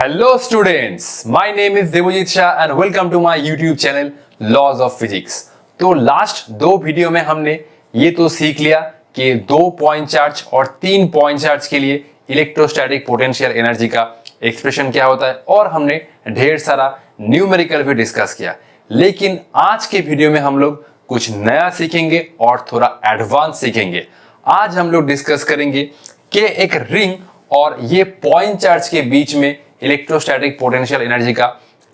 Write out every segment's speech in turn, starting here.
Hello students, my name is Devojit Shah and welcome to my YouTube channel Laws of Physics। तो last दो video में हमने ये तो सीख लिया कि 2 पॉइंट चार्ज और 3 पॉइंट चार्ज के लिए इलेक्ट्रोस्टैटिक पोटेंशियल एनर्जी का एक्सप्रेशन क्या होता है और हमने ढेर सारा न्यूमेरिकल भी डिस्कस किया। लेकिन आज के वीडियो में हम लोग कुछ नया सीखेंगे और थोड़ा एडवांस सीखेंगे। आज हम लोग डिस्कस करेंगे कि एक रिंग और ये पॉइंट चार्ज के बीच में इलेक्ट्रोस्टैटिक पोटेंशियल एनर्जी का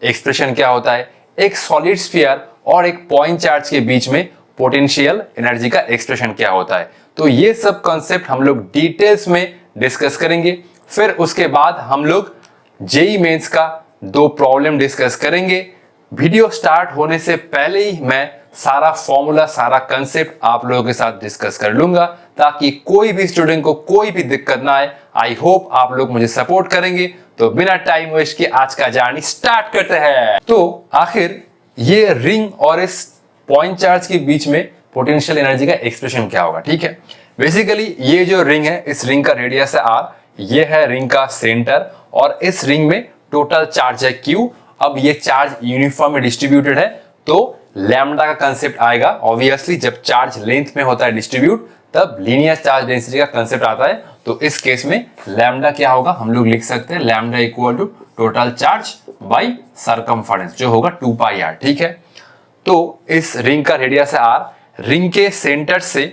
एक्सप्रेशन क्या होता है, एक सॉलिड स्फीयर और एक पॉइंट चार्ज के बीच में पोटेंशियल एनर्जी का एक्सप्रेशन क्या होता है। तो ये सब कॉन्सेप्ट हम लोग डिटेल्स में डिस्कस करेंगे। फिर उसके बाद हम लोग जेईई मेंस का 2 प्रॉब्लम डिस्कस करेंगे। वीडियो स्टार्ट होने से पहले ही मैं सारा फॉर्मूला, सारा कंसेप्ट आप लोगों के साथ डिस्कस कर लूंगा ताकि कोई भी स्टूडेंट को कोई भी दिक्कत ना आए। आई होप आप लोग मुझे सपोर्ट करेंगे। तो बिना टाइम वेस्ट किए आज का जर्नी स्टार्ट करते हैं। तो आखिर ये रिंग और इस पॉइंट चार्ज के बीच में पोटेंशियल एनर्जी का एक्सप्रेशन क्या होगा, ठीक है। बेसिकली ये जो रिंग है, इस रिंग का रेडियस है r, ये है रिंग का सेंटर और इस रिंग में टोटल चार्ज है q। अब ये चार्ज यूनिफॉर्मली डिस्ट्रीब्यूटेड है तो लैम्डा का कंसेप्ट आएगा। ऑब्वियसली जब चार्ज लेंथ में होता है डिस्ट्रीब्यूट तब लीनियर चार्ज डेंसिटी का कंसेप्ट आता है। तो इस केस में लैम्डा क्या होगा, हम लोग लिख सकते हैं lambda equal to total charge by circumference जो होगा 2 पाई r, ठीक है। तो इस रिंग का रेडियस है r, रिंग के सेंटर से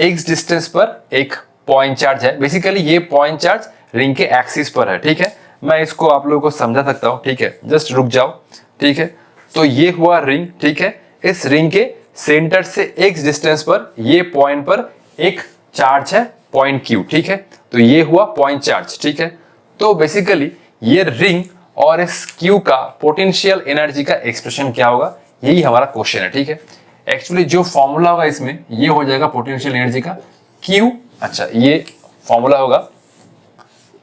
x डिस्टेंस पर एक पॉइंट चार्ज है। बेसिकली ये पॉइंट चार्ज रिंग के एक्सिस पर है, ठीक है। मैं इसको आप लोगों को समझा सकता हूं, ठीक है, जस्ट रुक जाओ, ठीक है। तो ये हुआ रिंग, ठीक है। इस रिंग के सेंटर से x डिस्टेंस पर ये पॉइंट पर एक चार्ज है पॉइंट q, ठीक है। तो ये हुआ पॉइंट चार्ज, ठीक है। तो बेसिकली ये रिंग और इस q का पोटेंशियल एनर्जी का एक्सप्रेशन क्या होगा, यही हमारा क्वेश्चन है, ठीक है। एक्चुअली जो फॉर्मूला होगा इसमें ये हो जाएगा पोटेंशियल एनर्जी का q। अच्छा, ये फॉर्मूला होगा,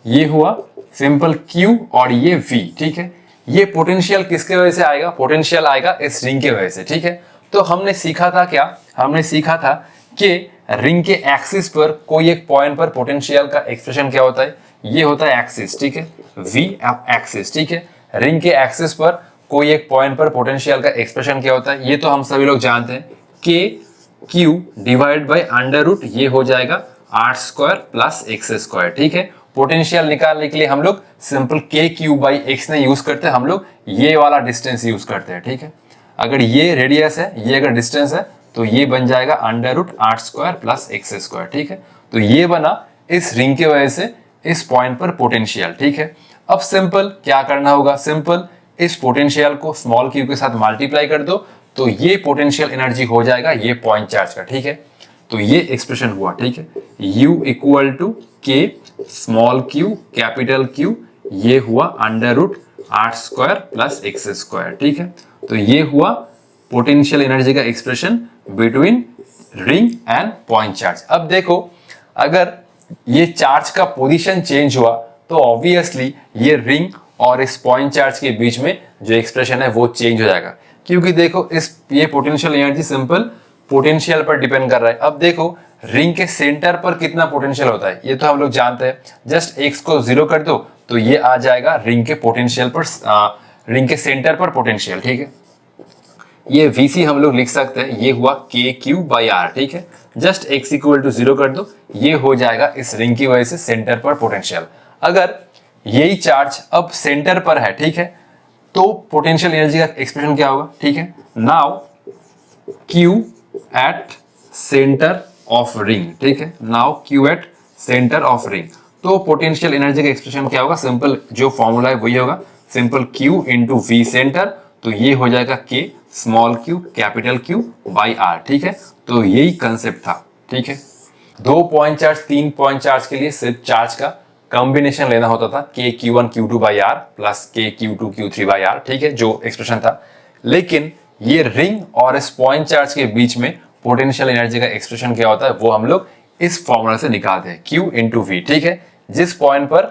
ये हुआ सिंपल q और ये v, ठीक है। ये पोटेंशियल किसके वजह से आएगा, पोटेंशियल आएगा इस रिंग के वजह से, ठीक है। तो हमने सीखा था क्या, हमने सीखा था कि रिंग के एक्सिस पर कोई एक पॉइंट पर पोटेंशियल का एक्सप्रेशन क्या होता है, ये होता है एक्सिस, ठीक है, v एक्सिस, ठीक है। रिंग के एक्सिस पर कोई एक पॉइंट पर पोटेंशियल का एक्सप्रेशन क्या होता है, ये तो हम सभी लोग जानते हैं k q divide by under root, ये हो जाएगा r square plus x square, ठीक है। पोटेंशियल निकालने के लिए हम लोग simple k q by x नहीं यूज करते, हम लोग ये वाला डिस्टेंस यूज करते हैं, ठीक है। अगर ये रेडियस है, ये अगर डिस्टेंस है तो ये बन जाएगा under root r square plus x square, ठीक है। तो ये बना इस रिंग के वजह से इस पॉइंट पर पोटेंशियल, ठीक है। अब सिंपल क्या करना होगा, सिंपल इस पोटेंशियल को स्मॉल q के साथ मल्टीप्लाई कर दो तो ये पोटेंशियल एनर्जी हो जाएगा ये पॉइंट चार्ज का, ठीक है। तो ये एक्सप्रेशन हुआ, ठीक है, u equal to k small q capital Q, ये हुआ under root r square plus x square, ठीक है। तो ये हुआ पोटेंशियल एनर्जी का expression between ring and point charge. अब देखो, अगर ये चार्ज का पोजीशन चेंज हुआ तो ऑब्वियसली ये रिंग और इस पॉइंट चार्ज के बीच में जो एक्सप्रेशन है वो चेंज हो जाएगा, क्योंकि देखो ये पोटेंशियल एनर्जी सिंपल पोटेंशियल पर डिपेंड कर रहा है। अब देखो रिंग के सेंटर पर कितना पोटेंशियल होता है ये तो हम लोग जानते हैं, जस्ट x को 0 कर दो तो ये आ जाएगा रिंग के पोटेंशियल पर, रिंग के सेंटर पर पोटेंशियल, ठीक है। ये vc हम लोग लिख सकते हैं, ये हुआ k q बाई r, ठीक है। जस्ट x इक्वल टू 0 कर दो, ये हो जाएगा इस रिंग की वजह से सेंटर पर पोटेंशियल। अगर यही चार्ज अब सेंटर पर है, ठीक है, तो पोटेंशियल एनर्जी का एक्सप्रेशन क्या होगा, ठीक है। Now q at centre of ring, ठीक है, now q at centre of ring. तो पोटेंशियल एनर्जी का एक्सप्रेशन क्या होगा, सिंपल जो फॉर्मूला है वही होगा, simple q into v centre, तो ये हो जाएगा k small q capital Q by r, ठीक है। तो यही कंसेप्ट था, ठीक है। 2 पॉइंट चार्ज 3 पॉइंट चार्ज के लिए सिर्फ चार्ज का कॉम्बिनेशन लेना होता था, k q1 q2 by r plus k q2 q3 by r, ठीक है, जो एक्सप्रेशन था। लेकिन ये रिंग और इस पॉइंट चार्ज के बीच में पोटेंशियल एनर्जी का एक्सप्रेशन क्या होता है वो हम लोग इस फॉर्मूला से निकालते हैं, q इंटू v, ठीक है। जिस पॉइंट पर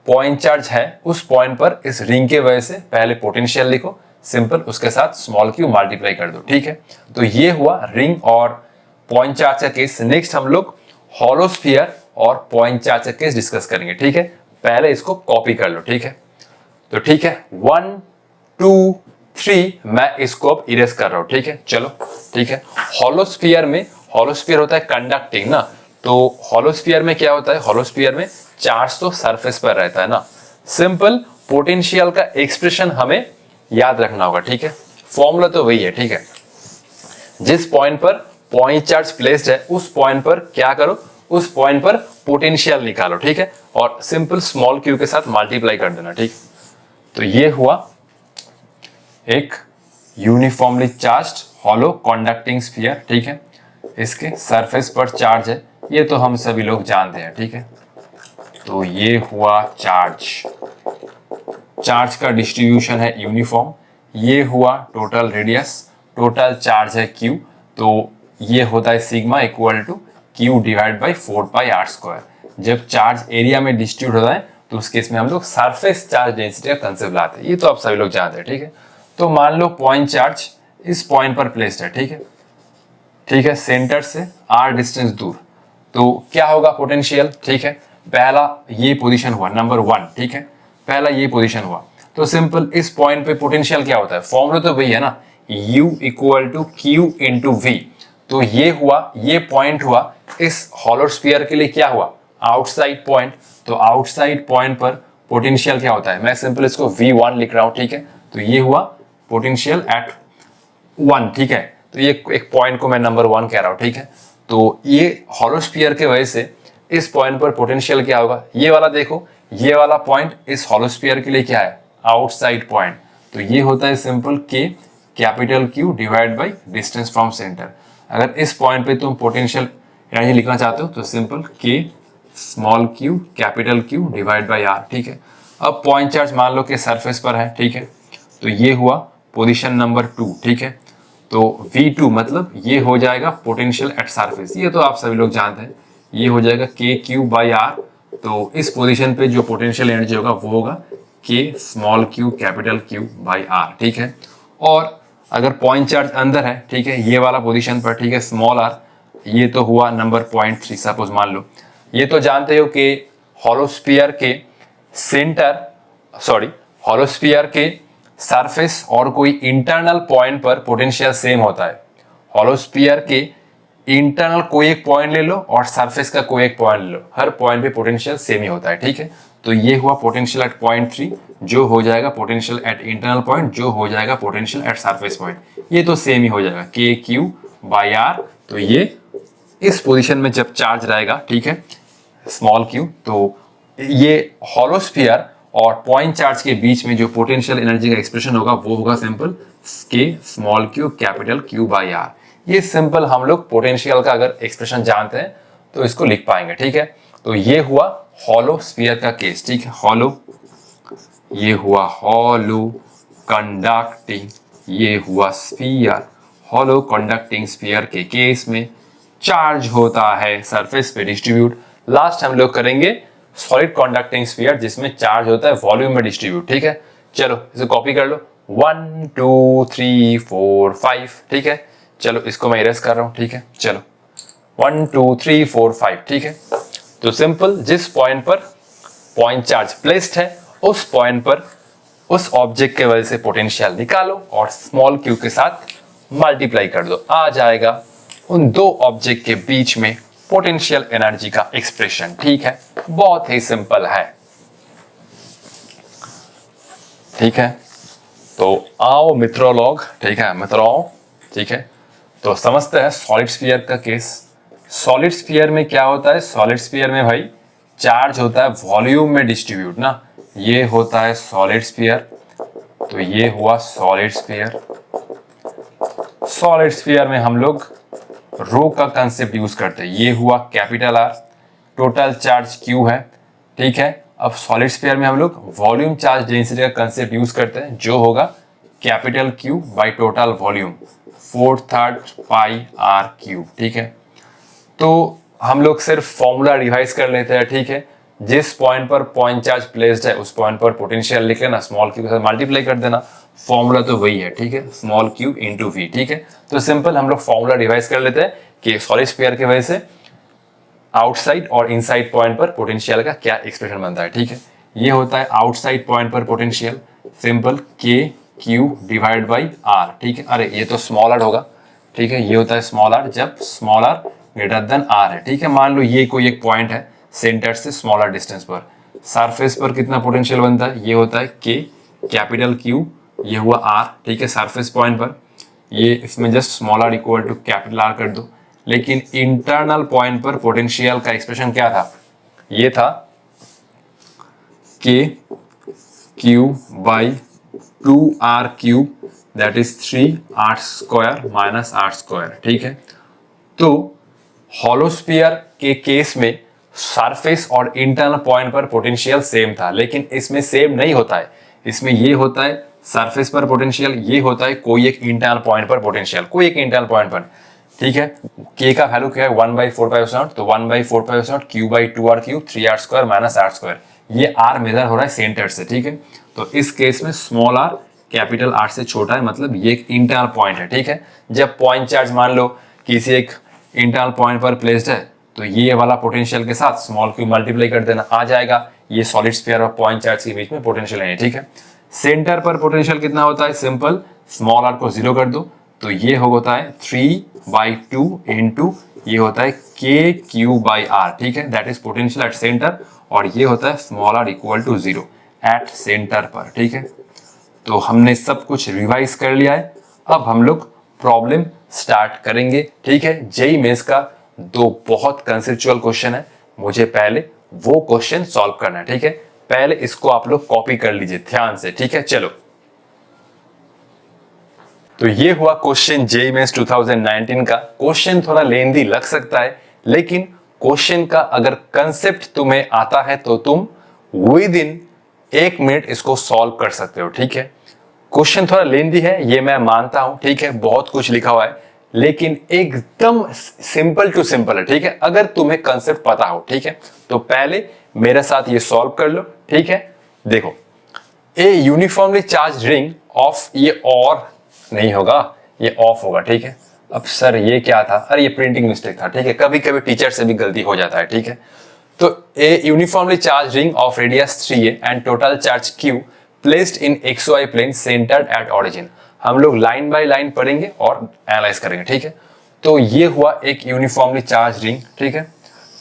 पॉइंट चार्ज है उस पॉइंट पर इस रिंग के वजह से पहले पोटेंशियल लिखो, सिंपल उसके साथ स्मॉल q मल्टीप्लाई कर दो, ठीक है। तो ये हुआ रिंग और पॉइंट चार्ज का केस। नेक्स्ट हम लोग हॉलो स्फीयर और पॉइंट चार्ज का केस डिस्कस करेंगे, ठीक है। पहले इसको कॉपी कर लो, ठीक है। तो ठीक है 1 2 3 मैं इसको अब इरेज कर रहा हूं, ठीक है। चलो ठीक है, हॉलोस्फीयर में, हॉलोस्फीयर होता है कंडक्टिंग ना, तो हॉलोस्फीयर में क्या होता है, हॉलोस्फीयर में चार्ज तो सरफेस पर रहता है ना। सिंपल पोटेंशियल का एक्सप्रेशन हमें याद रखना होगा, ठीक है। फॉर्मूला तो वही है, ठीक है। जिस पॉइंट पर पॉइंट चार्ज प्लेस्ड है उस पॉइंट पर क्या करो, उस पॉइंट पर पोटेंशियल निकालो, ठीक है, और सिंपल स्मॉल क्यू के साथ मल्टीप्लाई कर देना, ठीक। तो ये हुआ एक uniformly charged hollow conducting sphere, ठीक है। इसके सरफेस पर चार्ज है, ये तो हम सभी लोग जानते हैं, ठीक है। तो ये हुआ चार्ज, चार्ज का डिस्ट्रीब्यूशन है यूनिफॉर्म। ये हुआ टोटल रेडियस, टोटल चार्ज है क्यू, तो ये होता है sigma equal to Q divide by 4πr²। जब चार्ज एरिया में डिस्ट्रीब्यूट होता है तो उस केस में हम लोग सरफेस चार्ज डेंसिटी का कंसेप्ट लाते हैं, ये तो आप सभी लोग जानते हैं, ठीक है। तो मान लो पॉइंट चार्ज इस पॉइंट पर प्लेस्ड है, ठीक है, ठीक है, सेंटर से r डिस्टेंस दूर, तो क्या होगा पोटेंशियल, ठीक है। पहला ये पोजीशन हुआ नंबर 1, ठीक है, पहला ये पोजीशन हुआ, तो सिंपल इस पॉइंट पे पोटेंशियल क्या होता है, फॉर्मूला तो वही है ना, U equal to Q into V। तो ये हुआ, ये पॉइंट हुआ इस हॉलो स्फीयर के लिए क्या हुआ, आउटसाइड पॉइंट। तो आउटसाइड पॉइंट पर पोटेंशियल क्या होता है, मैं सिंपल इसको V1 लिख रहा हूं, ठीक है। तो ये हुआ पोटेंशियल एट 1, ठीक है। तो ये एक पॉइंट को मैं नंबर 1 कह रहा हूं, ठीक है। तो ये हॉलो स्फीयर के वजह से इस पॉइंट पर पोटेंशियल क्या होगा, ये वाला देखो, ये वाला पॉइंट इस हॉलो स्फीयर के लिए क्या है, आउटसाइड पॉइंट। तो ये होता है simple K capital Q divide by distance from centre. अगर इस पॉइंट पे तुम पोटेंशियल एनर्जी लिखना चाहते हो तो simple K small q capital Q divide by r, ठीक है। अब पॉइंट चार्ज मान लो कि सरफेस पर है, ठीक है। तो ये हुआ पोजीशन नंबर 2, ठीक है। तो V2 मतलब ये हो जाएगा पोटेंशियल एट सरफेस, ये तो आप सभी लोग जानते हैं, ये हो जाएगा KQ बाई R। तो इस पोजीशन पे जो पोटेंशियल एनर्जी होगा वो होगा K small q capital Q by R, ठीक है। और अगर पॉइंट चार्ज अंदर है, ठीक है, ये वाला पोजीशन पर, ठीक है, स्मॉल r, ये तो हुआ नंबर 0.3 सपोज मान लो। ये तो जानते हो कि हॉलोस्फीयर के सेंटर, सॉरी, हॉलोस्फीयर के सरफेस और कोई इंटरनल पॉइंट पर पोटेंशियल सेम होता है। हॉलोस्फीयर के इंटरनल कोई एक पॉइंट ले लो और सरफेस का कोई एक पॉइंट ले लो, हर पॉइंट पे पोटेंशियल सेम ही होता है, ठीक है। तो ये हुआ पोटेंशियल एट 0.3 जो हो जाएगा पोटेंशियल एट इंटरनल पॉइंट जो हो जाएगा पोटेंशियल एट सरफेस पॉइंट, ये तो सेम ही हो जाएगा KQ बाई R। तो ये इस पोजीशन में जब चार्ज रहेगा, ठीक है, स्मॉल q, तो ये हॉलोस्फीयर और पॉइंट चार्ज के बीच में जो पोटेंशियल एनर्जी का एक्सप्रेशन होगा वो होगा simple K small q capital Q by R। ये सिंपल हम लोग पोटेंशियल का अगर एक्सप्रेशन जानते हैं तो इसको लिख पाएंगे, ठीक है। तो ये हुआ हॉलो स्फीयर का केस, ठीक है, हॉलो, ये हुआ हॉलो कंडक्टिंग, ये हुआ स्फीयर, हॉलो कंडक्टिंग स्फीयर के केस में चार्ज होता है सरफेस पे डिस्ट्रीब्यूट। लास्ट हम लोग करेंगे सॉलिड कंडक्टिंग स्फीयर जिसमें चार्ज होता है वॉल्यूम में डिस्ट्रीब्यूट, ठीक है। चलो इसे कॉपी कर लो, 1 2 3 4 5, ठीक है। चलो इसको मैं इरेज कर रहा हूं, ठीक है। चलो 1 2 3 4 5, ठीक है। तो सिंपल जिस पॉइंट पर पॉइंट चार्ज प्लेस्ड है उस पॉइंट पर उस ऑब्जेक्ट के वजह से पोटेंशियल निकालो और स्मॉल q के साथ मल्टीप्लाई कर दो, आ जाएगा उन दो ऑब्जेक्ट के बीच में पोटेंशियल एनर्जी का एक्सप्रेशन, ठीक है। बहुत ही सिंपल है, ठीक है। तो आओ मित्रों लोग, ठीक है, मित्रों, ठीक है। तो समझते हैं सॉलिड स्फीयर का केस। सॉलिड स्फीयर में क्या होता है, सॉलिड स्फीयर में भाई चार्ज होता है वॉल्यूम में डिस्ट्रीब्यूट ना, ये होता है सॉलिड स्फीयर। तो ये हुआ सॉलिड स्फीयर। सॉलिड स्फीयर में हम लोग रो का कंसेप्ट यूज करते हैं, ये हुआ capital R, total charge Q है, ठीक है। अब सॉलिड स्फीयर में हम लोग वॉल्यूम चार्ज डेंसिटी का कंसेप्ट यूज करते हैं जो होगा capital Q by total volume 4/3 pi R3, ठीक है। तो हम लोग सिर्फ फॉर्मूला रिवाइज कर लेते हैं, ठीक है। जिस पॉइंट पर पॉइंट चार्ज प्लेस्ड है उस पॉइंट पर पोटेंशियल लिख लेना, स्मॉल q के साथ मल्टीप्लाई कर देना, फॉर्मूला तो वही है, ठीक है, स्मॉल q इंटू v, ठीक है। तो सिंपल हम लोग फॉर्मूला रिवाइज कर लेते हैं कि सॉलिड स्फीयर की वजह से आउटसाइड और इनसाइड पॉइंट पर पोटेंशियल का क्या एक्सप्रेशन बनता है, ठीक है। ये होता है आउटसाइड पॉइंट पर पोटेंशियल, सिंपल के क्यू डिवाइड बाई आर, ठीक है। अरे ये तो स्मॉल आर होगा, ठीक है, ये होता है स्मॉल आर जब small r greater than r है, ठीक है। मान लो ये कोई एक पॉइंट है सेंटर से स्मॉलर डिस्टेंस पर, सरफेस पर कितना पोटेंशियल बनता है, ये होता है के कैपिटल क्यू, ये हुआ आर, ठीक है, सरफेस पॉइंट पर। ये इसमें just small r equal to capital r कर दो। लेकिन इंटरनल पॉइंट पर पोटेंशियल का एक्सप्रेशन क्या था, ये था के q by 2r cube that is 3r square minus r square, ठीक है। तो हॉलोस्फीयर के केस में सरफेस और इंटरनल पॉइंट पर पोटेंशियल सेम था, लेकिन इसमें सेम नहीं होता है। इसमें ये होता है सरफेस पर पोटेंशियल, ये होता है कोई एक इंटरनल पॉइंट पर पोटेंशियल, कोई एक इंटरनल पॉइंट पर, ठीक है। के का वैल्यू क्या है 1/4π0, तो 1/4π0 q by 2r cube 3r square minus r square. ये r मेजर हो रहा है सेंटर से, ठीक है। तो इस केस में स्मॉल r कैपिटल R से छोटा है, मतलब ये एक इंटरनल पॉइंट है, ठीक है। जब पॉइंट चार्ज मान लो किसी एक इंटरनल पॉइंट पर प्लेस्ड है, तो ये वाला पोटेंशियल के साथ स्मॉल क्यू मल्टीप्लाई कर देना, आ जाएगा ये सॉलिड स्फीयर और पॉइंट चार्ज के बीच में पोटेंशियल है, ठीक है। सेंटर पर पोटेंशियल कितना होता है, सिंपल स्मॉल r को 0 कर दो, तो ये होता है 3/2 इंटू ये होता है के क्यू बाई आर, ठीक है, that is potential at centre, और ये होता है small r equal to 0 at centre पर, ठीक है। तो हमने सब कुछ रिवाइज कर लिया है, अब हम लोग प्रॉब्लम स्टार्ट करेंगे, ठीक है। जेईई मेंस का दो बहुत कंसेप्चुअल क्वेश्चन है, मुझे पहले वो क्वेश्चन सॉल्व करना है, ठीक है। पहले इसको आप लोग कॉपी कर लीजिए ध्यान से, ठीक है। चलो, तो ये हुआ क्वेश्चन जेईई मेंस 2019 का। क्वेश्चन थोड़ा लेंदी लग सकता है, लेकिन क्वेश्चन का अगर कंसेप्ट तुम्हें आता है तो तुम विद इन 1 मिनट इसको सॉल्व कर सकते हो, ठीक है। क्वेश्चन थोड़ा लेंदी है, ये मैं मानता हूं, ठीक है, बहुत कुछ लिखा हुआ है, लेकिन एकदम सिंपल टू सिंपल है, ठीक है, अगर तुम्हें कंसेप्ट पता हो, ठीक है। तो पहले मेरे साथ ये सॉल्व कर लो, ठीक है। देखो, ए यूनिफॉर्मली चार्ज रिंग ऑफ, ये और नहीं होगा, ये ऑफ होगा, ठीक है। अब सर ये क्या था, अरे ये प्रिंटिंग मिस्टेक था, ठीक है, कभी कभी टीचर से भी गलती हो जाता है, ठीक है। तो a uniformly charge ring of radius 3a and total charge q placed in xy plane centred at origin. हम लोग लाइन बाय लाइन पढ़ेंगे और एनालाइज करेंगे, ठीक है। तो ये हुआ एक यूनिफॉर्मली चार्ज रिंग, ठीक है,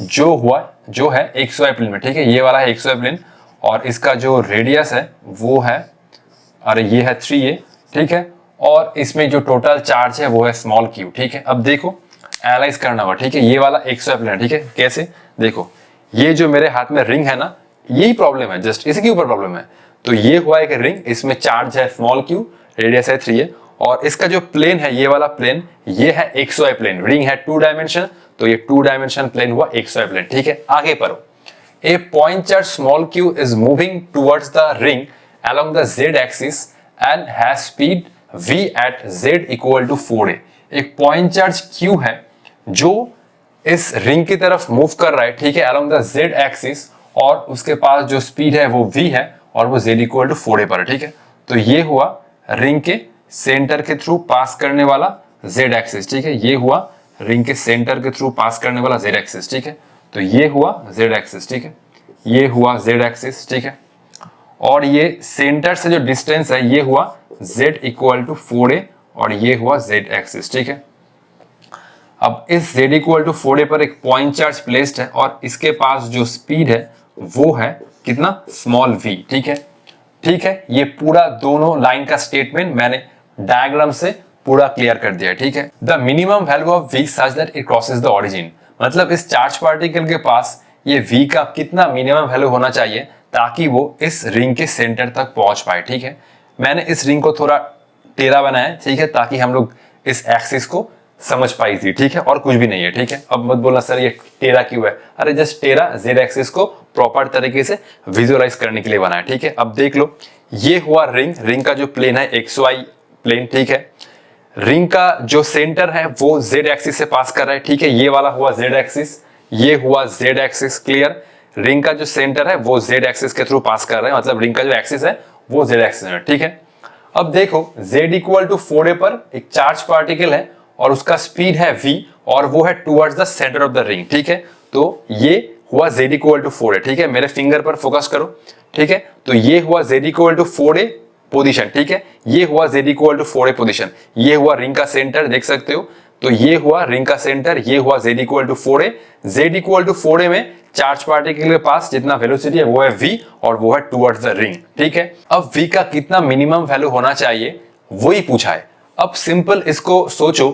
जो है xy प्लेन में, ठीक है, ये वाला है xy प्लेन, और इसका जो रेडियस है वो है, अरे ये है 3a, ठीक है, और इसमें जो टोटल चार्ज है वो है स्मॉल q, ठीक है। अब देखो एनालाइज करना होगा, ठीक है, ये वाला xy प्लेन है, ठीक है। कैसे, देखो ये जो मेरे हाथ में रिंग है ना, यही प्रॉब्लम है, जस्ट इसी के ऊपर प्रॉब्लम है। तो ये हुआ एक रिंग, इसमें चार्ज है स्मॉल q, रेडियस है 3a, और इसका जो प्लेन है, ये वाला प्लेन, ये है xy प्लेन। रिंग है 2 डायमेंशन, तो ये 2 डायमेंशन प्लेन हुआ xy प्लेन, ठीक है। आगे पढ़ो, a point charge small q is moving towards the ring along the z axis and has speed v at z equal to 4a। एक point charge q है जो इस रिंग की तरफ मूव कर रहा है, ठीक है, along the z axis, और उसके पास जो स्पीड है वो v है, और वो z इक्वल टू 4a पर है, ठीक है। तो ये हुआ रिंग के सेंटर के थ्रू पास करने वाला z एक्सिस, ठीक है, ये हुआ रिंग के सेंटर के थ्रू पास करने वाला z एक्सिस, ठीक है। तो ये हुआ z एक्सिस, ठीक है, ये हुआ z एक्सिस, ठीक है, और ये सेंटर से जो डिस्टेंस है ये हुआ z इक्वल टू 4a, और ये हुआ z एक्सिस, ठीक है। अब इस z इक्वल टू 4a पर एक पॉइंट चार्ज प्लेस्ड है, और इसके पास जो स्पीड है वो है कितना, स्मॉल v, ठीक है, ठीक है। ये पूरा दोनों लाइन का स्टेटमेंट मैंने डायग्राम से पूरा क्लियर कर दिया, ठीक है। The minimum value of v such that it crosses the origin, मतलब इस चार्ज पार्टिकल के पास ये v का कितना मिनिमम वैल्यू होना चाहिए ताकि वो इस रिंग के सेंटर तक पहुंच पाए, ठीक है। मैंने इस रिंग को थोड़ा टेढ़ा बनाया, ठीक है, ताकि हम लोग इस एक्सिस को समझ पाई थी, ठीक है, और कुछ भी नहीं है, ठीक है। अब मत बोलना सर ये टेढ़ा क्यों है, अरे जस्ट टेढ़ा z एक्सिस को प्रॉपर तरीके से विजुअलाइज करने के लिए बनाया, ठीक है। अब देख लो, ये हुआ रिंग का जो प्लेन है xy प्लेन, ठीक है। रिंग का जो सेंटर है वो z एक्सिस से पास कर रहा है, ठीक है, ये वाला हुआ z एक्सिस, ये हुआ z एक्सिस, क्लियर। रिंग का जो सेंटर है वो z एक्सिस के थ्रू पास कर रहा है, मतलब रिंग का जो एक्सिस है वो z एक्सिस है, ठीक है। अब देखो z इक्वल टू 4a पर एक चार्ज पार्टिकल है और उसका स्पीड है v, और वो है towards the centre of the ring, ठीक है। तो ये हुआ z इक्वल टू 4a, ठीक है, मेरे फिंगर पर फोकस करो, ठीक है, तो ये हुआ z equal to 4a position, ठीक है, ये हुआ z equal to 4a position, ये हुआ रिंग का सेंटर, देख सकते हो, तो ये हुआ रिंग का सेंटर, ये हुआ z equal to 4a, z equal to 4a में चार्ज पार्टिकल के पास जितना वेलोसिटी है वो है v और वो है टुवर्ड्स द रिंग, ठीक है। अब v का कितना मिनिमम वैल्यू होना चाहिए वही पूछा है। अब सिंपल इसको सोचो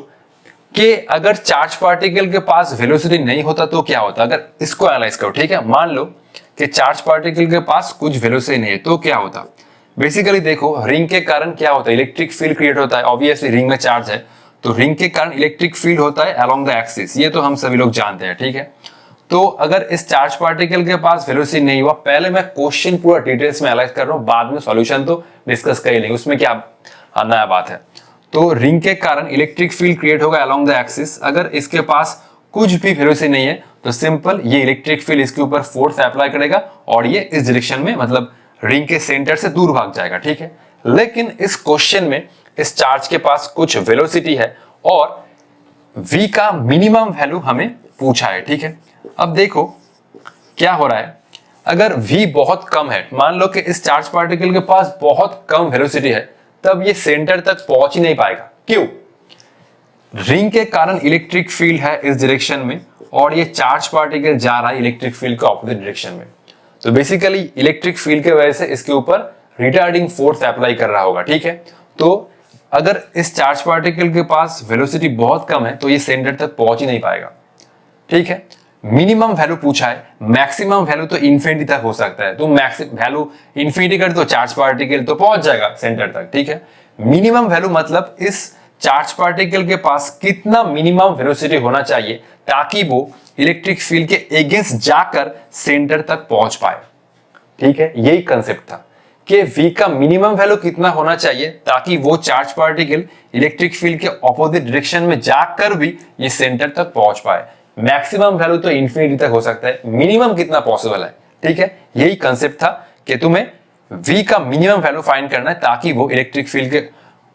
कि अगर चार्ज पार्टिकल के पास वेलोसिटी नहीं होता तो क्या होता, अगर इसको एनालाइज करो, ठीक है, मान लो कि चार्ज पार्टिकल के पास कुछ वेलोसिटी नहीं है तो क्या होता। बेसिकली देखो, रिंग के कारण क्या होता है, इलेक्ट्रिक फील्ड क्रिएट होता है, ऑब्वियसली रिंग में चार्ज है तो रिंग के कारण इलेक्ट्रिक फील्ड होता है अलोंग द एक्सिस, ये तो हम सभी लोग जानते हैं, ठीक है। तो अगर इस चार्ज पार्टिकल के पास वेलोसिटी नहीं हुआ, पहले मैं क्वेश्चन पूरा डिटेल्स में एनालाइज कर रहा हूं, बाद में सॉल्यूशन तो डिस्कस कर ही लेंगे, उसमें क्या नया बात है। तो रिंग के कारण इलेक्ट्रिक फील्ड क्रिएट होगा अलोंग द एक्सिस, अगर इसके पास कुछ भी वेलोसिटी नहीं है तो सिंपल ये इलेक्ट्रिक फील्ड इसके ऊपर फोर्स अप्लाई करेगा और ये इस डायरेक्शन में, मतलब रिंग के सेंटर से दूर भाग जाएगा, ठीक है। लेकिन इस क्वेश्चन में इस चार्ज के पास कुछ वेलोसिटी है और v का मिनिमम वैल्यू हमें पूछा है, ठीक है। अब देखो क्या हो रहा है, अगर v बहुत कम है, मान लो कि इस चार्ज पार्टिकल के पास बहुत कम वेलोसिटी है, तब ये सेंटर तक पहुंच ही नहीं पाएगा। क्यों? रिंग के कारण इलेक्ट्रिक फील्ड है इस डायरेक्शन में और ये चार्ज पार्टिकल जा रहा है इलेक्ट्रिक फील्ड के ऑपोजिट डायरेक्शन में, तो बेसिकली इलेक्ट्रिक फील्ड के वजह से इसके ऊपर रिटार्डिंग फोर्स अप्लाई कर रहा होगा, ठीक है। तो अगर इस चार्ज पार्टिकल के पास वेलोसिटी बहुत कम है तो ये सेंटर तक पहुंच ही नहीं पाएगा, ठीक है। मिनिमम वैल्यू पूछा है, मैक्सिमम वैल्यू तो इन्फिनिटी तक हो सकता है, तो मैक्सिमम वैल्यू इन्फिनिटी कर तो चार्ज पार्टिकल तो पहुंच जाएगा सेंटर तक, ठीक है। मिनिमम वैल्यू मतलब इस चार्ज पार्टिकल के पास कितना मिनिमम वेलोसिटी होना चाहिए ताकि वो इलेक्ट्रिक फील्ड के अगेंस्ट जाकर सेंटर तक पहुंच पाए, ठीक है। यही कंसेप्ट था कि v का मिनिमम वैल्यू कितना होना चाहिए ताकि वो चार्ज पार्टिकल इलेक्ट्रिक फील्ड के ऑपोजिट डायरेक्शन में जाकर भी ये सेंटर तक पहुंच पाए। मैक्सिमम वैल्यू तो इन्फिनिटी तक हो सकता है, मिनिमम कितना पॉसिबल है, ठीक है। यही कंसेप्ट था कि तुम्हें v का मिनिमम वैल्यू फाइंड करना है ताकि वो इलेक्ट्रिक फील्ड के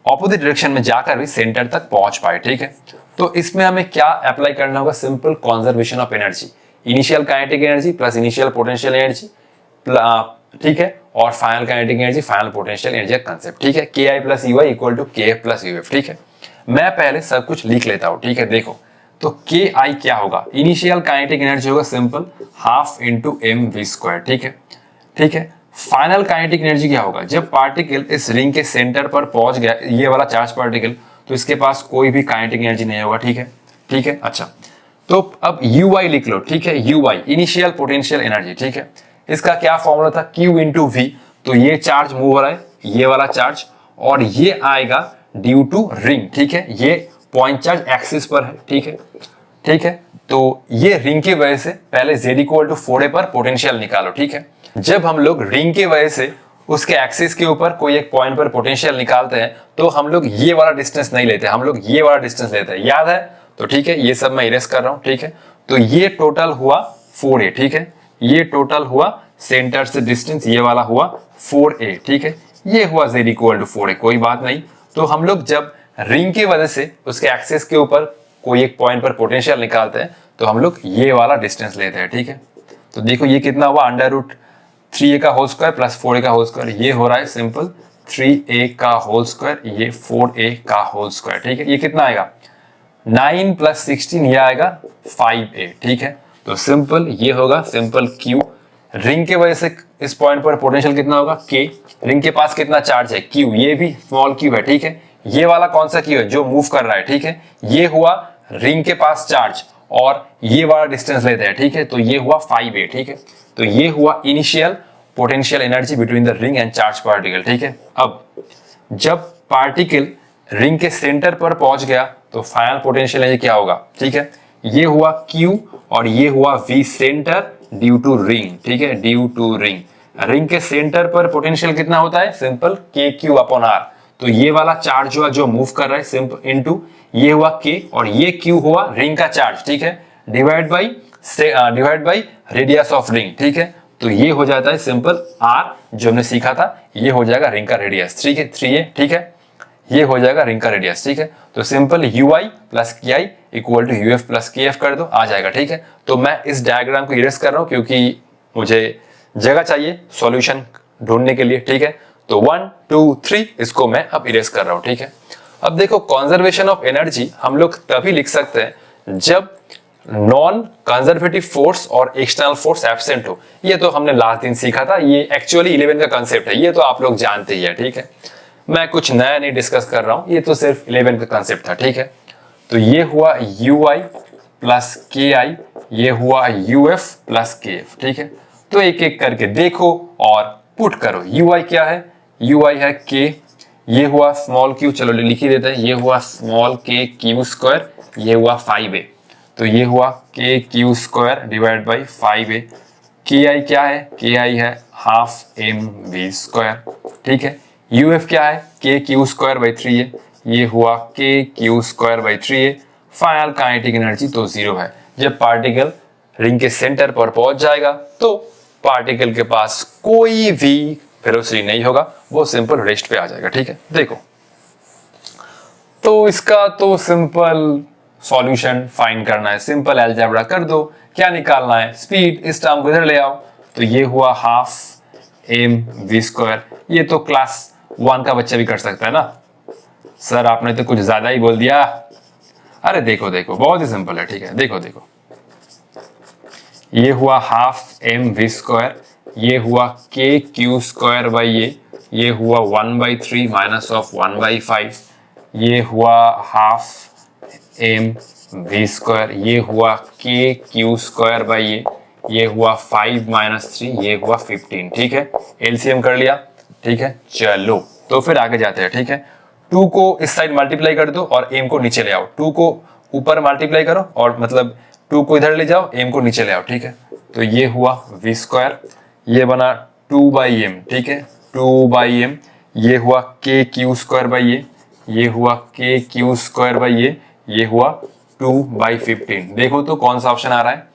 ऑपोजिट डायरेक्शन में जाकर भी सेंटर तक पहुंच पाए, ठीक है। तो इसमें हमें क्या अप्लाई करना होगा, simple conservation of energy, initial kinetic energy plus initial potential energy, ठीक है, और final kinetic energy final potential energy का कंसेप्ट, ठीक है। KI plus EY equal to KF plus UF, ठीक है। मैं पहले सब कुछ लिख लेता हूं, ठीक है। देखो तो KI क्या होगा, इनिशियल काइनेटिक एनर्जी होगा सिंपल हाफ इंटू mv², ठीक है, ठीक है। फाइनल काइनेटिक एनर्जी क्या होगा, जब पार्टिकल इस रिंग के सेंटर पर पहुंच गया, ये वाला चार्ज पार्टिकल, तो इसके पास कोई भी काइनेटिक एनर्जी नहीं होगा, ठीक है, ठीक है। अच्छा, तो अब UY लिख लो, ठीक है, UY इनिशियल पोटेंशियल एनर्जी, ठीक है। इसका क्या फॉर्मूला था, Q इंटू V, तो ये चार्ज मूव हो रहा है, ये वाला चार्ज, और ये आएगा ड्यू टू रिंग, ठीक है, ये पॉइंट चार्ज एक्सिस पर है, ठीक है, ठीक है। तो ये रिंग की वजह से पहले z इक्वल टू 4a पर पोटेंशियल निकालो, ठीक है। जब हम लोग रिंग की वजह से उसके एक्सिस के ऊपर कोई एक पॉइंट पर पोटेंशियल निकालते हैं तो हम लोग ये वाला डिस्टेंस नहीं लेते, हम लोग ये वाला डिस्टेंस लेते हैं, याद है। तो ठीक है, ये सब मैं इरेज कर रहा हूं, ठीक है। तो ये टोटल हुआ 4a, ठीक है, ये टोटल हुआ सेंटर से डिस्टेंस, ये वाला हुआ 4a, ठीक है, ये हुआ z इक्वल टू 4a, कोई बात नहीं। तो हम लोग जब रिंग की वजह से उसके एक्सिस के ऊपर कोई एक पॉइंट पर पोटेंशियल निकालते हैं तो हम लोग ये वाला डिस्टेंस लेते हैं, ठीक है। तो देखो ये कितना हुआ, √3a का होल स्क्वायर प्लस 4a का होल स्क्वायर, ये हो रहा है सिंपल 3a का होल स्क्वायर, ये 4a का होल स्क्वायर, ठीक है। ये कितना आएगा 9 + 16, ये आएगा 5a, ठीक है। तो सिंपल ये होगा सिंपल Q, रिंग के वजह से इस पॉइंट पर पोटेंशियल कितना होगा K, रिंग के पास कितना चार्ज है Q, ये भी स्मॉल q है, ठीक है। ये वाला कौन सा q है जो मूव कर रहा है, ठीक है, ये हुआ रिंग के पास चार्ज, और ये वाला डिस्टेंस लेते हैं, ठीक है। तो ये हुआ 5a, ठीक है। तो ये हुआ initial potential energy between the ring and charge particle, ठीक है। अब जब पार्टिकल रिंग के सेंटर पर पहुंच गया तो फाइनल पोटेंशियल एनर्जी क्या होगा, ठीक है, ये हुआ Q और ये हुआ V centre due to ring, ठीक है, ड्यू टू रिंग। रिंग के सेंटर पर पोटेंशियल कितना होता है, सिंपल KQ/R। तो ये वाला चार्ज हुआ जो मूव कर रहा है सिंपल इनटू ये हुआ K और ये Q हुआ रिंग का चार्ज, ठीक है, divide by radius of ring, ठीक है। तो ये हो जाता है सिंपल R जो हमने सीखा था, ये हो जाएगा रिंग का रेडियस, ठीक है, 3a, ठीक है। ये हो जाएगा रिंग का रेडियस, ठीक है। तो simple UI plus KI equal to UF plus KF कर दो, आ जाएगा, ठीक है। तो मैं इस डायग्राम को इरेज कर रहा हूं क्योंकि मुझे जगह चाहिए सॉल्यूशन ढूंढने के लिए, ठीक है। तो 1 2 3 इसको मैं अब इरेज कर रहा हूं, ठीक है। अब देखो कंजर्वेशन ऑफ एनर्जी हम लोग तभी लिख सकते हैं जब नॉन कंजर्वेटिव फोर्स और एक्सटर्नल फोर्स एब्सेंट हो। ये तो हमने लास्ट दिन सीखा था, ये एक्चुअली 11 का कंसेप्ट है, ये तो आप लोग जानते ही है, ठीक है। मैं कुछ नया नहीं डिस्कस कर रहा हूं, ये तो सिर्फ 11 का कंसेप्ट था, ठीक है। तो ये हुआ UI प्लस KI, ये हुआ UF प्लस KF, ठीक है। तो एक एक करके देखो और पुट करो। UI क्या है? UI है K, ये हुआ स्मॉल q, चलो लिख ही देते हैं, ये हुआ स्मॉल k क्यू स्क्वायर, ये हुआ 5a, तो ये हुआ k Q square divide by 5a। KI क्या है? KI है हाफ mv स्क्वायर, ठीक है। UF क्या है? k Q square by 3a, ये हुआ k Q square by 3a। Final kinetic energy तो 0 है। जब पार्टिकल रिंग के सेंटर पर पहुंच जाएगा तो पार्टिकल के पास कोई भी वेलोसिटी नहीं होगा, वो सिंपल रेस्ट पे आ जाएगा, ठीक है। देखो तो इसका तो सिंपल सॉल्यूशन फाइंड करना है, सिंपल अलजेब्रा कर दो। क्या निकालना है? स्पीड, इस टर्म को इधर ले आओ, तो ये हुआ हाफ mv स्क्वायर। ये तो क्लास 1 का बच्चा भी कर सकता है ना। सर आपने तो कुछ ज्यादा ही बोल दिया। अरे देखो देखो बहुत ही सिंपल है, ठीक है। देखो देखो ये हुआ हाफ mv स्क्वायर, ये हुआ k क्यू स्क्वायर बाई ये हुआ 1/3 माइनस ऑफ 1/5, ये हुआ हाफ mv स्क्वायर, ये हुआ k क्यू स्क्वायर बाई ये हुआ 5 माइनस 3, ये हुआ 15, ठीक है। एलसीएम कर लिया, ठीक है। चलो तो फिर आगे जाते हैं, ठीक है। 2 को इस साइड मल्टीप्लाई कर दो और m को नीचे ले आओ। 2 को ऊपर मल्टीप्लाई करो और मतलब 2 को इधर ले जाओ, m को नीचे ले आओ, ठीक है। तो ये हुआ v स्क्वायर, ये बना 2/m, ठीक है, 2/m। ये हुआ k क्यू स्क्वायर बाई ये हुआ k क्यू स्क्वायर बाई ये हुआ 2/15। देखो तो कौन सा ऑप्शन आ रहा है?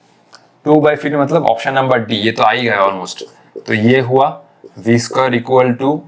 2/15 मतलब ऑप्शन नंबर डी, ये तो आ ही गया ऑलमोस्ट। तो ये हुआ v square equal to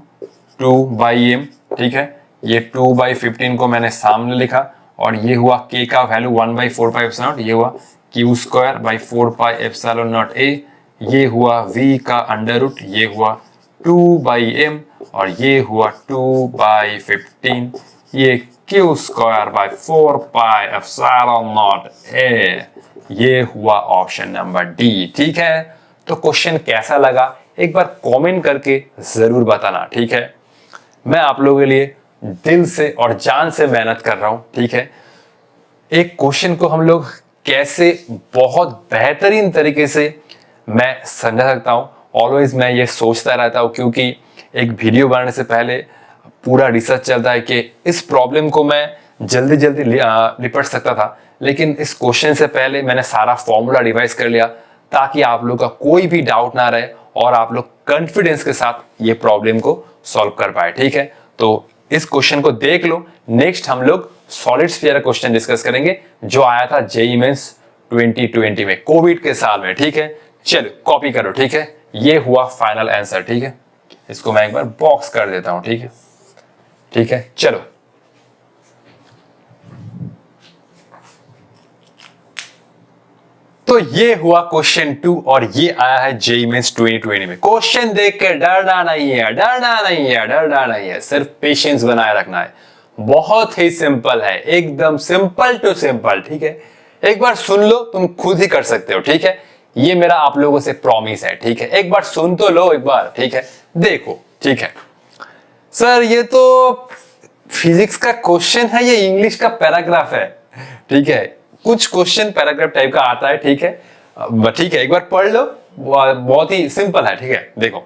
2/m, ठीक है। ये 2/15 को मैंने सामने लिखा और ये हुआ k का वैल्यू 1/4 पाई एप्सिलॉन नॉट, ये हुआ q square by 4 pi epsilon not a, ये हुआ v का अंडर रूट, ये हुआ 2/m और ये हुआ 2/15, ये q square by 4 pi epsilon not a, ये हुआ ऑप्शन नंबर डी, ठीक है। तो क्वेश्चन कैसा लगा एक बार कमेंट करके जरूर बताना, ठीक है। मैं आप लोगों के लिए दिल से और जान से मेहनत कर रहा हूं, ठीक है। एक क्वेश्चन को हम लोग कैसे बहुत बेहतरीन तरीके से मैं समझा सकता हूं, ऑलवेज मैं ये सोचता रहता हूं, क्योंकि एक वीडियो बनाने से पहले पूरा रिसर्च चलता है कि इस प्रॉब्लम को मैं जल्दी जल्दी निपट सकता था, लेकिन इस क्वेश्चन से पहले मैंने सारा फॉर्मूला रिवाइज कर लिया ताकि आप लोग का कोई भी डाउट ना रहे और आप लोग कॉन्फिडेंस के साथ ये प्रॉब्लम को सॉल्व कर पाए, ठीक है। तो इस क्वेश्चन को देख लो। नेक्स्ट हम लोग सॉलिड स्फीयर का क्वेश्चन डिस्कस करेंगे जो आया था जेईई मेंस 2020 में, कोविड के साल में, ठीक है। चलो कॉपी करो, ठीक है। ये हुआ फाइनल आंसर, ठीक है। इसको मैं एक बार बॉक्स कर देता हूं, ठीक है, ठीक है। चलो तो ये हुआ क्वेश्चन 2 और ये आया है जेईई मेंस 2020 में। क्वेश्चन देख के डरना नहीं है, डरना नहीं है, डरना नहीं है, सिर्फ पेशेंस बनाए रखना है। बहुत ही सिंपल है, एकदम सिंपल टू सिंपल, ठीक है। एक बार सुन लो, तुम खुद ही कर सकते हो, ठीक है। ये मेरा आप लोगों से प्रॉमिस है, ठीक है। एक बार सुन तो लो एक बार, ठीक है। देखो, ठीक है। सर ये तो फिजिक्स का क्वेश्चन है, ये इंग्लिश का पैराग्राफ है, ठीक है। कुछ क्वेश्चन पैराग्राफ टाइप का आता है, ठीक है, ठीक है। एक बार पढ़ लो, बहुत ही सिंपल है, ठीक है। देखो,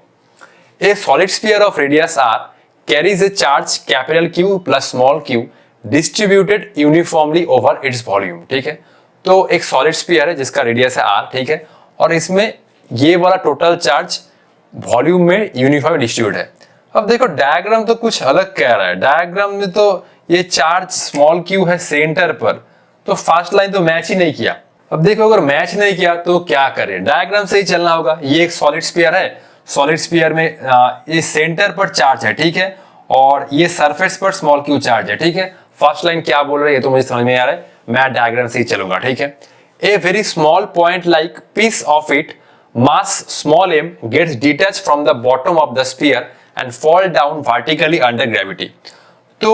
a solid sphere of radius r carries a charge capital Q plus small q distributed uniformly over its volume, ठीक है। तो एक सॉलिड स्फीयर है जिसका रेडियस है r, ठीक है, और इसमें ये वाला टोटल चार्ज वॉल्यूम में यूनिफॉर्म डिस्ट्रीब्यूट है। अब देखो डायग्राम तो कुछ अलग कह रहा है, डायग्राम में तो ये चार्ज स्मॉल q है सेंटर पर, तो फर्स्ट लाइन तो मैच ही नहीं किया। अब देखो अगर मैच नहीं किया तो क्या करें, डायग्राम से ही चलना होगा। ये एक सॉलिड स्फीयर है, सॉलिड स्फीयर में ये सेंटर पर चार्ज है, ठीक है, और ये सरफेस पर स्मॉल क्यू चार्ज है, ठीक है। फर्स्ट लाइन क्या बोल रही है ये तो मुझे समझ में आ रहा है, मैं डायग्राम से ही चलूंगा, ठीक है। A very small point like piece of it mass small m gets detached from the bottom of the sphere and fall down vertically under gravity। तो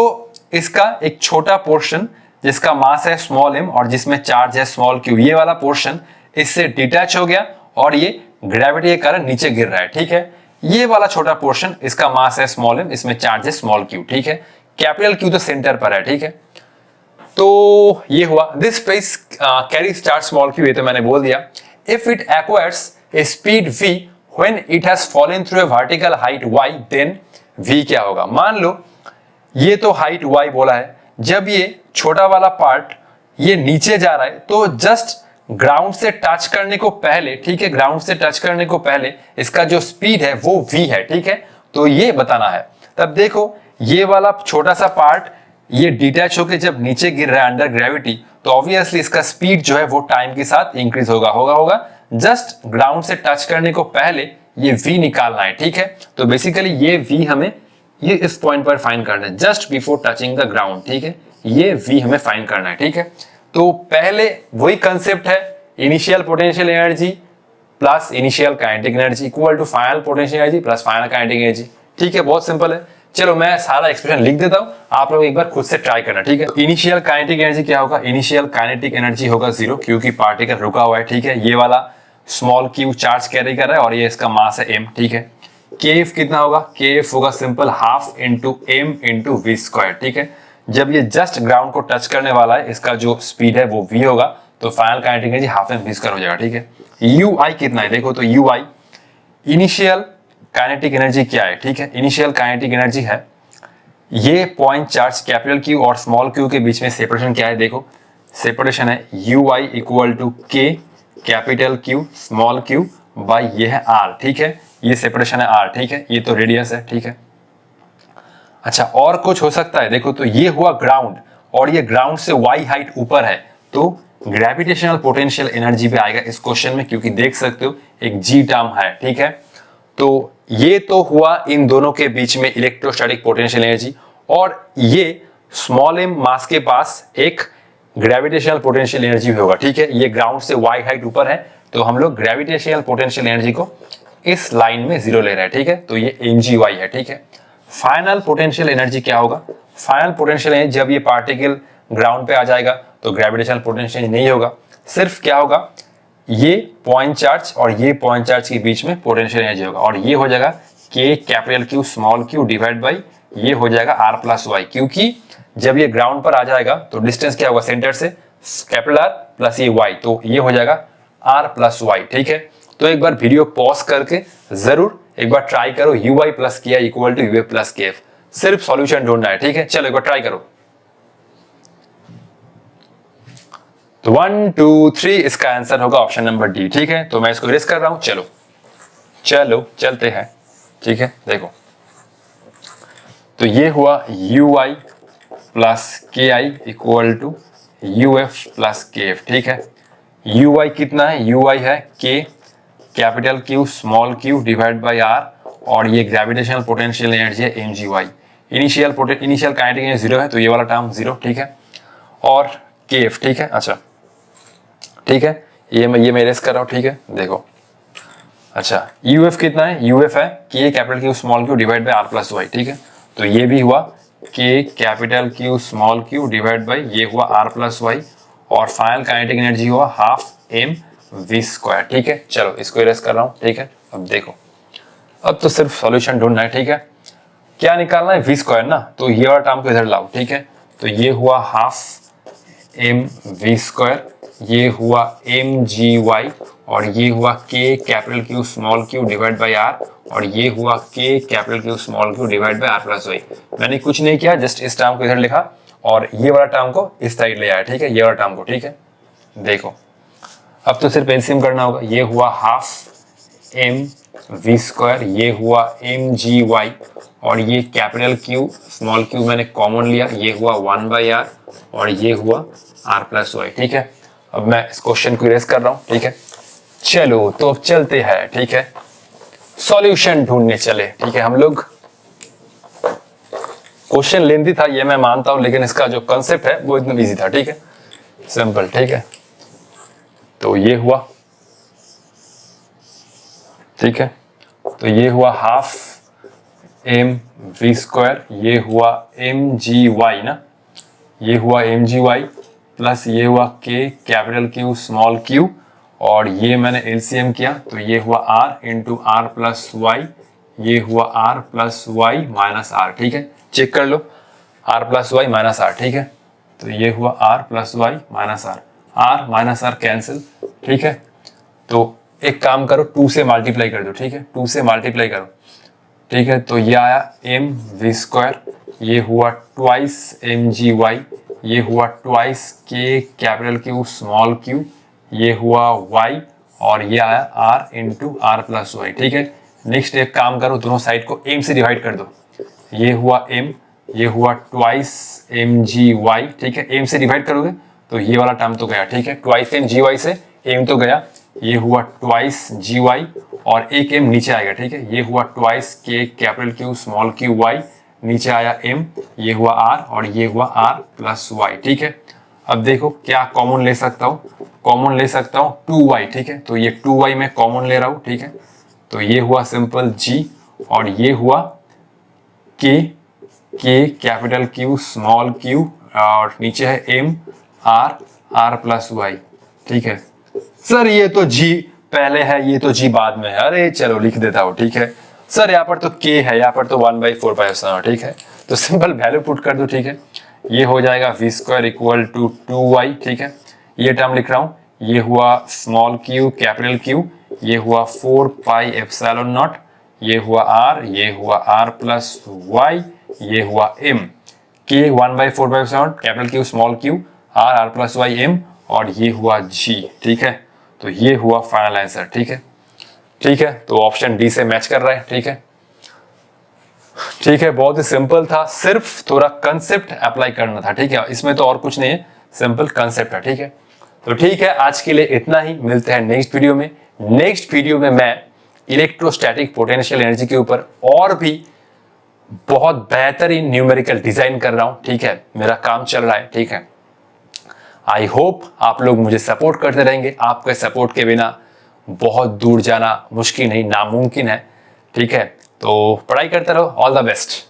इसका एक छोटा पोर्शन जिसका मास है स्मॉल m और जिसमें चार्ज है स्मॉल q, ये वाला पोर्शन इससे डिटैच हो गया और ये ग्रेविटी के कारण नीचे गिर रहा है, ठीक है। ये वाला छोटा पोर्शन इसका मास है स्मॉल m, इसमें चार्ज है स्मॉल q, ठीक है। कैपिटल Q तो सेंटर पर है, ठीक है। तो ये हुआ this space carries charge small q, ये तो मैंने बोल दिया। If it acquires a speed v when it has fallen through a vertical height y then v क्या होगा। मान लो ये तो हाइट y बोला है, जब ये छोटा वाला पार्ट ये नीचे जा रहा है तो जस्ट ग्राउंड से टच करने को पहले, ठीक है, ग्राउंड से टच करने को पहले इसका जो स्पीड है वो v है, ठीक है। तो ये बताना है। तब देखो ये वाला छोटा सा पार्ट ये डिटैच होकर जब नीचे गिर रहा है अंडर ग्रेविटी तो ऑब्वियसली इसका स्पीड जो है वो टाइम के साथ इंक्रीज होगा। जस्ट ग्राउंड से टच करने को पहले ये v निकालना है, ठीक है। तो बेसिकली ये v हमें ये इस पॉइंट पर फाइंड करना है, just before touching the ground, ठीक है। ये v हमें फाइंड करना है, ठीक है। तो पहले वही कंसेप्ट है, initial potential energy plus initial kinetic energy equal to final potential energy plus final kinetic energy, ठीक है। बहुत सिंपल है। चलो मैं सारा एक्सप्रेशन लिख देता हूं, आप लोग एक बार खुद से ट्राई करना, ठीक है। इनिशियल काइनेटिक एनर्जी क्या होगा, इनिशियल काइनेटिक एनर्जी होगा 0 क्योंकि पार्टिकल रुका हुआ है, ठीक है। ये वाला स्मॉल q चार्ज कैरी कर रहा है और ये इसका मास है m, ठीक है। kf कितना होगा, kf होगा simple half into m into v square, ठीक है। जब ये जस्ट ग्राउंड को टच करने वाला है इसका जो स्पीड है वो v होगा, तो final kinetic energy half m v square हो जाएगा, ठीक है। ui कितना है देखो, तो ui इनिशियल काइनेटिक एनर्जी क्या है, ठीक है। इनिशियल काइनेटिक एनर्जी है ये पॉइंट चार्ज कैपिटल Q और स्मॉल q के बीच में सेपरेशन क्या है, देखो सेपरेशन है ui equal to k capital Q small q by ये है r, ठीक है। ये सेपरेशन है r, ठीक है। ये तो रेडियस है, ठीक है। अच्छा और कुछ हो सकता है, देखो तो ये हुआ ग्राउंड और ये ग्राउंड से y हाइट ऊपर है तो ग्रेविटेशनल पोटेंशियल एनर्जी पे आएगा इस क्वेश्चन में, क्योंकि देख सकते हो एक g टर्म है, ठीक है। तो ये तो हुआ इन दोनों के बीच में इलेक्ट्रोस्टैटिक पोटेंशियल एनर्जी, और ये स्मॉल m मास के पास एक ग्रेविटेशनल पोटेंशियल एनर्जी भी होगा, ठीक है। ये ग्राउंड से y हाइट ऊपर है तो हम लोग ग्रेविटेशनल पोटेंशियल एनर्जी को इस लाइन में 0 ले रहे हैं, ठीक है। तो ये mgy है, ठीक है। फाइनल पोटेंशियल एनर्जी क्या होगा, फाइनल पोटेंशियल एनर्जी जब ये पार्टिकल ग्राउंड पे आ जाएगा तो ग्रेविटेशनल पोटेंशियल नहीं होगा, सिर्फ क्या होगा ये पॉइंट चार्ज और ये पॉइंट चार्ज के बीच में पोटेंशियल एनर्जी होगा, और ये हो जाएगा k capital Q small q divide by ये हो जाएगा r प्लस y, क्योंकि जब ये ग्राउंड पर आ जाएगा तो डिस्टेंस क्या होगा सेंटर से कैपिटल R प्लस ये y, तो ये हो जाएगा r प्लस y, ठीक है। तो एक बार वीडियो पॉज करके जरूर एक बार ट्राई करो, ui plus ki equal to ua plus kf, सिर्फ सॉल्यूशन ढूंढना है, ठीक है। चलो एक बार ट्राई करो। तो 1 2 3 इसका आंसर होगा ऑप्शन नंबर डी, ठीक है। तो मैं इसको इरेज कर रहा हूं, चलो चलते हैं, ठीक है। देखो तो ये हुआ ui plus ki equal to uf plus kf, ठीक है। ui कितना है, ui है k capital Q small q divide by r, और ये ग्रेविटेशनल पोटेंशियल एनर्जी है mgy। इनिशियल काइनेटिक एनर्जी 0 है तो ये वाला टर्म 0, ठीक है। और kf, ठीक है। अच्छा ठीक है, ये मैं इरेज कर रहा हूं, ठीक है। देखो अच्छा uf कितना है, uf है k capital Q small q divide by r plus y, ठीक है। तो ये भी हुआ k capital Q small q divide by ये हुआ r प्लस y, और फाइनल काइनेटिक एनर्जी हुआ हाफ m v स्क्वायर, ठीक है। चलो इसको इरेज कर रहा हूं, ठीक है। अब देखो अब तो सिर्फ सॉल्यूशन ढूंढना है, ठीक है। क्या निकालना है, v स्क्वायर ना, तो ये वाला टर्म को इधर लाओ, ठीक है। तो ये हुआ हाफ m v स्क्वायर, ये हुआ mgy, और ये हुआ k capital Q small q divide by r, और ये हुआ k capital Q small q divide by r plus y। मैंने कुछ नहीं किया, जस्ट इस टर्म को इधर लिखा और ये वाला टर्म को इस साइड ले आया, ठीक है, ये वाला टर्म को, ठीक है। देखो अब तो सिर्फ एलसीएम करना होगा, ये हुआ हाफ m v स्क्वायर, ये हुआ mgy, और ये कैपिटल Q स्मॉल q मैंने कॉमन लिया, ये हुआ 1 बाई r, और ये हुआ r प्लस y, ठीक है। अब मैं इस क्वेश्चन को इरेज कर रहा हूं, ठीक है। चलो तो अब चलते हैं, ठीक है, सॉल्यूशन ढूंढने चले, ठीक है हम लोग। क्वेश्चन लेंथी था ये मैं मानता हूं, लेकिन इसका जो कंसेप्ट है वो एकदम इजी था। ठीक है, सिंपल। ठीक है, तो ये हुआ। ठीक है, तो ये हुआ हाफ एम वी स्क्वायर, ये हुआ एम जी वाई ना, ये हुआ एम जी वाई प्लस ये हुआ के कैपिटल क्यू स्मॉल क्यू, और ये मैंने एलसीएम किया तो ये हुआ r into r plus y, ये हुआ r plus y minus r. ठीक है, चेक कर लो, r plus y minus r. ठीक है, तो ये हुआ r plus y minus r minus r cancel. ठीक है, तो एक काम करो, 2 से मल्टीप्लाई कर दो। ठीक है, 2 से मल्टीप्लाई करो। ठीक है, तो ये आया एम वी स्क्वायर, ये हुआ ट्वाइस एम जी वाई, ये हुआ ट्वाइस के कैपिटल क्यू स्मॉल क्यू, ये हुआ y, और ये आया r into r plus y. ठीक है, नेक्स्ट एक काम करो, दोनों साइड को m से डिवाइड कर दो। ये हुआ m, ये हुआ ट्वाइस एम जी वाई। ठीक है, m से डिवाइड करोगे तो ये वाला टर्म तो गया। ठीक है, ट्वाइस एम जी वाई से m तो गया, ये हुआ ट्वाइस जी वाई और एक m नीचे आएगा। ठीक है, ये हुआ ट्वाइस के capital q small Q y, नीचे आया m, ये हुआ r और ये हुआ r प्लस वाई। ठीक है, अब देखो क्या कॉमन ले सकता हूँ, कॉमन ले सकता हूँ 2y। ठीक है, तो ये 2y मैं कॉमन ले रहा हूँ। ठीक है, तो ये हुआ सिंपल g और ये हुआ k capital Q small q और नीचे है m r प्लस वाई। ठीक है सर, ये तो g पहले है, ये तो g बाद में है। अरे चलो लिख देता हूँ। ठीक है सर, यहाँ पर तो k है, यहाँ पर तो 1/4। ठीक है, तो सिंपल वैल्यू पुट कर दो। ठीक है, ये हो जाएगा we square equal to 2y। ठीक है, ये टर्म लिख रहा हूं, ये हुआ स्मॉल क्यू कैपिटल क्यू, ये हुआ 4 पाई एप्सिलॉन नॉट, ये हुआ r, ये हुआ r प्लस वाई, ये हुआ m, k 1/4 capital q small q r plus y m, और ये हुआ g। ठीक है, तो ये हुआ फाइनल आंसर। ठीक है, ठीक है, तो ऑप्शन डी से मैच कर रहा है। ठीक है, ठीक है, बहुत ही सिंपल था, सिर्फ थोड़ा कंसेप्ट अप्लाई करना था। ठीक है, इसमें तो और कुछ नहीं है, सिंपल कंसेप्ट है। ठीक है, तो ठीक है, आज के लिए इतना ही, मिलते हैं नेक्स्ट वीडियो में। नेक्स्ट वीडियो में मैं इलेक्ट्रोस्टैटिक पोटेंशियल एनर्जी के ऊपर और भी बहुत बेहतरीन न्यूमेरिकल डिजाइन कर रहा हूं। ठीक है, मेरा काम चल रहा है। ठीक है, आई होप आप लोग मुझे सपोर्ट करते रहेंगे। आपके सपोर्ट के बिना बहुत दूर जाना मुश्किल नहीं, नामुमकिन है। ठीक है, तो पढ़ाई करते रहो। All the best.